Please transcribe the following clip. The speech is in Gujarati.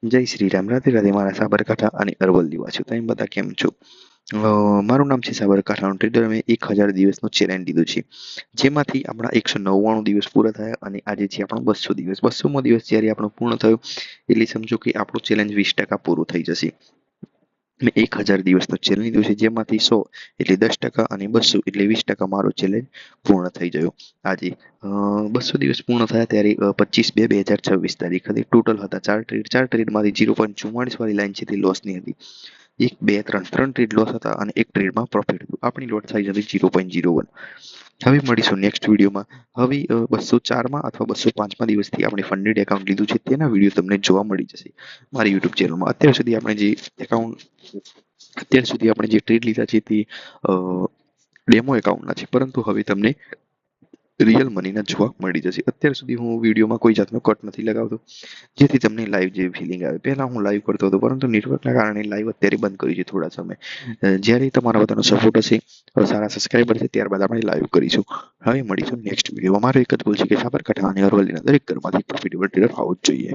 જય શ્રી રામ, રાધે રાધે મારા સાબરકાંઠા અને અરવલ્લી વાસીઓ. તમે બધા કેમ છો? મારું નામ છે સાબરકાંઠાનો ટ્રેડર. મેં 1000 દિવસનો ચેલેન્જ લીધું છે, જેમાંથી આપણા 199 દિવસ પૂરા થયા અને આજે છે આપણો 200 દિવસ. 200મો દિવસ જ્યારે આપણો પૂર્ણ થયો એટલે સમજો કે આપણું ચેલેન્જ 20% પૂરું થઈ જશે. મેં 1000 દિવસનો ચેલેન્જ લીધો છે, જેમાંથી 100 એટલે 10% અને 200 એટલે 20% મારો ચેલેન્જ પૂર્ણ થઈ ગયો. આજે 200 દિવસ પૂર્ણ થયા ત્યારે 25/2/2026 તારીખ હતી. ટોટલ હતા 4 ટ્રેડમાંથી 0.44 વાળી લાઈન છે તે લોસની હતી. 1 2 3 ટ્રેડ લોસ હતા અને એક ટ્રેડમાં પ્રોફિટ હતું. આપણી લોટ સાઈઝ હતી 0.01. હવે મળીશું નેક્સ્ટ વિડીયોમાં. હવે 204માં અથવા 205માં દિવસથી આપણે ફંડેડ એકાઉન્ટ લીધું છે તેના વિડીયો તમને જોવા મળી જશે મારી યુટ્યુબ ચેનલમાં. અત્યાર સુધી આપણે જે ટ્રેડ લીધા છે તે ડેમો એકાઉન્ટના છે, પરંતુ હવે તમને રિયલ મનીના જોવા મળી જશે. અત્યાર સુધી હું વિડીયોમાં કોઈ જાતનો કટ નથી લગાવતો, જેથી તમને લાઈવ જેવી ફિલિંગ આવે. પહેલા હું લાઈવ કરતો હતો, પરંતુ નેટવર્કના કારણે લાઈવ અત્યારે બંધ કર્યું છે થોડા સમય. જ્યારે તમારા બધાનો સપોર્ટ હશે, સારા સબસ્ક્રાઈબર છે, ત્યારબાદ આપણે લાઈવ કરીશું. હવે મળીશું નેક્સ્ટ વિડીયોમાં. મારો એક જ ગોલ છે કે સાબરકાંઠા અને અરવલ્લીના દરેક ઘરમાંથી પ્રોફિટેબલ ટ્રેડર આવવું જ જોઈએ.